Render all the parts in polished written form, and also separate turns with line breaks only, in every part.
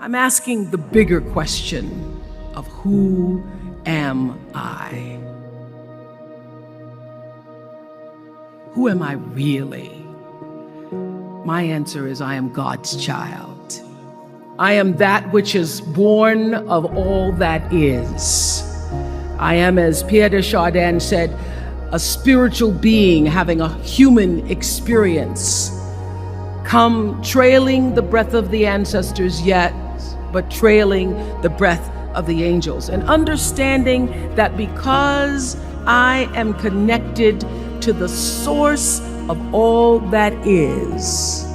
I'm asking the bigger question of who am I? Who am I really? My answer is I am God's child. I am that which is born of all that is. I am, as Pierre de Chardin said, a spiritual being having a human experience, come trailing the breath of the ancestors yet, but trailing the breath of the angels, and understanding that because I am connected to the source of all that is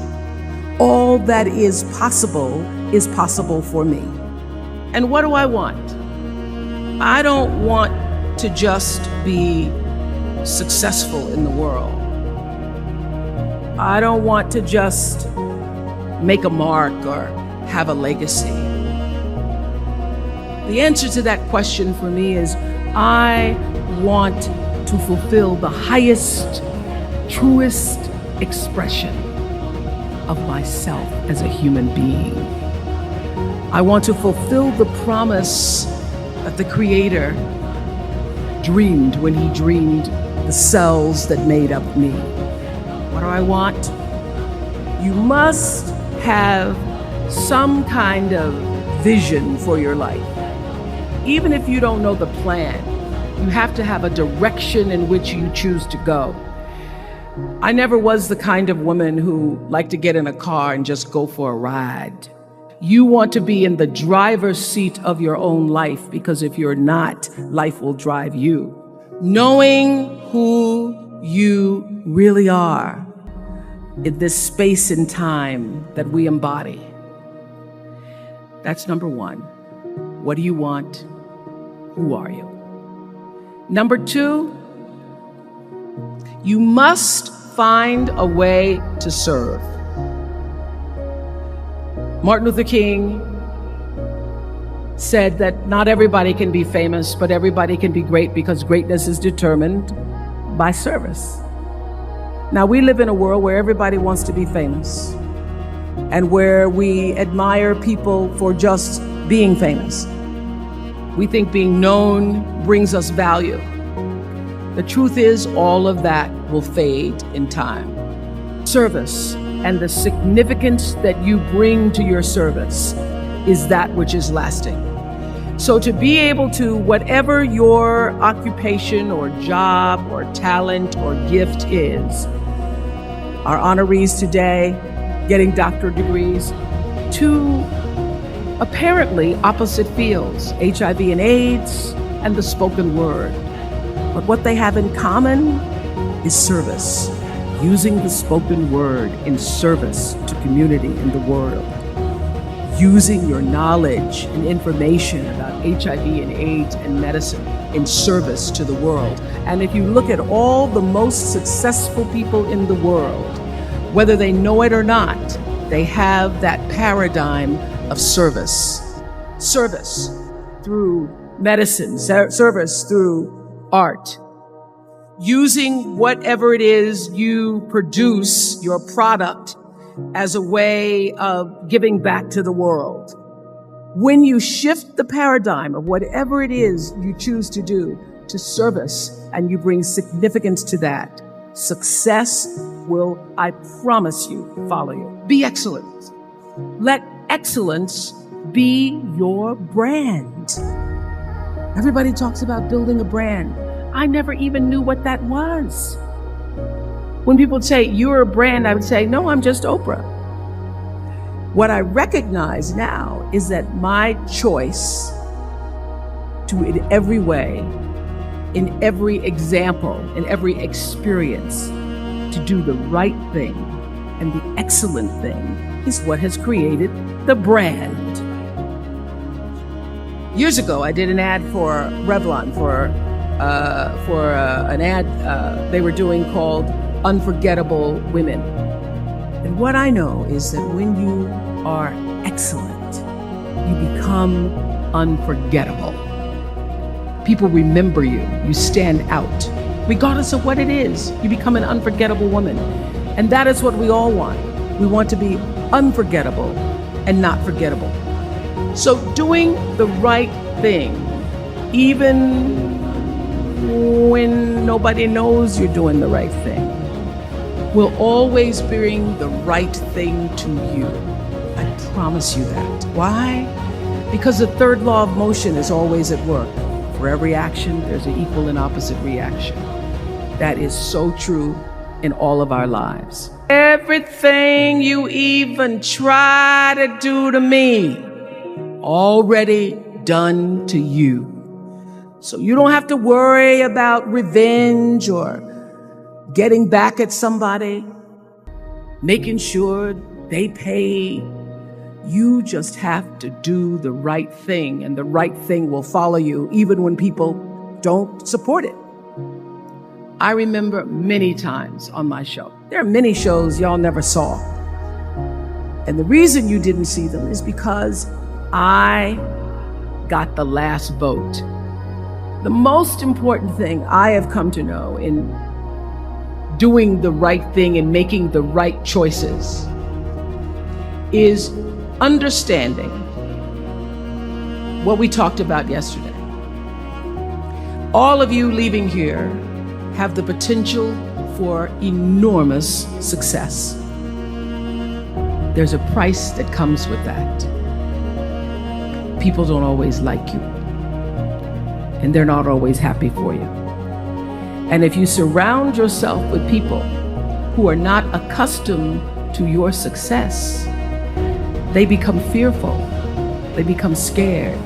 possible for me. And what do I want? I don't want to just be successful in the world. I don't want to just make a mark or have a legacy. The answer to that question for me is I want to fulfill the highest, truest expression of myself as a human being. I want to fulfill the promise that the Creator dreamed when He dreamed the cells that made up me. What do I want? You must have some kind of vision for your life. Even if you don't know the plan, you have to have a direction in which you choose to go. I never was the kind of woman who liked to get in a car and just go for a ride. You want to be in the driver's seat of your own life, because if you're not, life will drive you. Knowing who you really are in this space and time that we embody. That's number one. What do you want? Who are you? Number two, you must find a way to serve. Martin Luther King said that not everybody can be famous, but everybody can be great, because greatness is determined by service. Now, we live in a world where everybody wants to be famous and where we admire people for just being famous. We think being known brings us value. The truth is, all of that will fade in time. Service and the significance that you bring to your service is that which is lasting. So to be able to, whatever your occupation or job or talent or gift is, our honorees today getting doctorate degrees, to apparently opposite fields, HIV and AIDS and the spoken word. But what they have in common is service, using the spoken word in service to community in the world, using your knowledge and information about HIV and AIDS and medicine in service to the world. And if you look at all the most successful people in the world, whether they know it or not, they have that paradigm of service. Service through medicine, service through art. Using whatever it is you produce, your product, as a way of giving back to the world. When you shift the paradigm of whatever it is you choose to do to service, and you bring significance to that, success will, I promise you, follow you. Be excellent. Let excellence be your brand. Everybody talks about building a brand. I never even knew what that was. When people say, you're a brand, I would say, no, I'm just Oprah. What I recognize now is that my choice to, in every way, in every example, in every experience, to do the right thing and the excellent thing is what has created the brand. Years ago, I did an ad for Revlon for an ad they were doing called Unforgettable Women. And what I know is that when you are excellent, you become unforgettable. People remember you. You stand out. Regardless of what it is, you become an unforgettable woman. And that is what we all want. We want to be unforgettable and not forgettable. So doing the right thing, even when nobody knows you're doing the right thing, will always bring the right thing to you. I promise you that. Why? Because the third law of motion is always at work. For every action, there's an equal and opposite reaction. That is so true in all of our lives. Everything you even try to do to me, already done to you. So you don't have to worry about revenge or getting back at somebody, making sure they pay. You just have to do the right thing, and the right thing will follow you even when people don't support it. I remember many times on my show. There are many shows y'all never saw. And the reason you didn't see them is because I got the last vote. The most important thing I have come to know in doing the right thing and making the right choices is understanding what we talked about yesterday. All of you leaving here have the potential for enormous success. There's a price that comes with that. People don't always like you, and they're not always happy for you. And if you surround yourself with people who are not accustomed to your success, they become fearful, they become scared,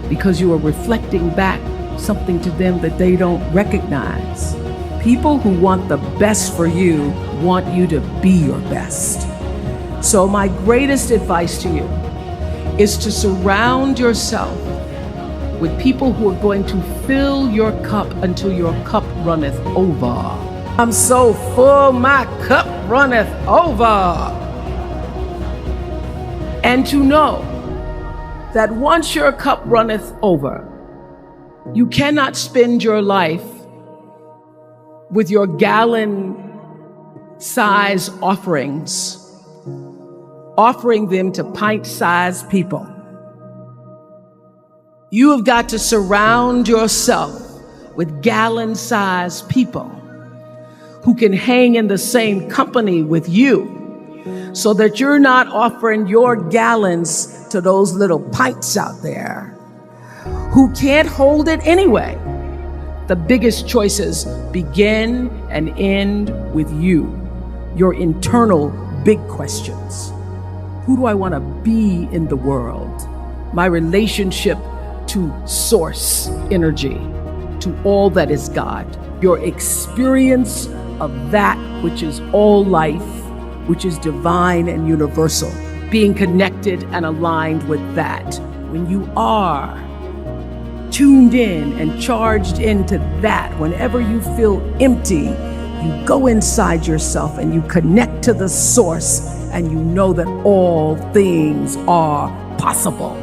because you are reflecting back something to them that they don't recognize. People who want the best for you want you to be your best. So my greatest advice to you is to surround yourself with people who are going to fill your cup until your cup runneth over. I'm so full, my cup runneth over. And to know that once your cup runneth over, you cannot spend your life with your gallon-size offerings, offering them to pint-sized people. You have got to surround yourself with gallon-sized people who can hang in the same company with you, so that you're not offering your gallons to those little pints out there who can't hold it anyway. The biggest choices begin and end with you, your internal big questions. Who do I want to be in the world? My relationship to source energy, to all that is God, your experience of that which is all life, which is divine and universal, being connected and aligned with that. When you are tuned in and charged into that, whenever you feel empty, you go inside yourself and you connect to the source, and you know that all things are possible.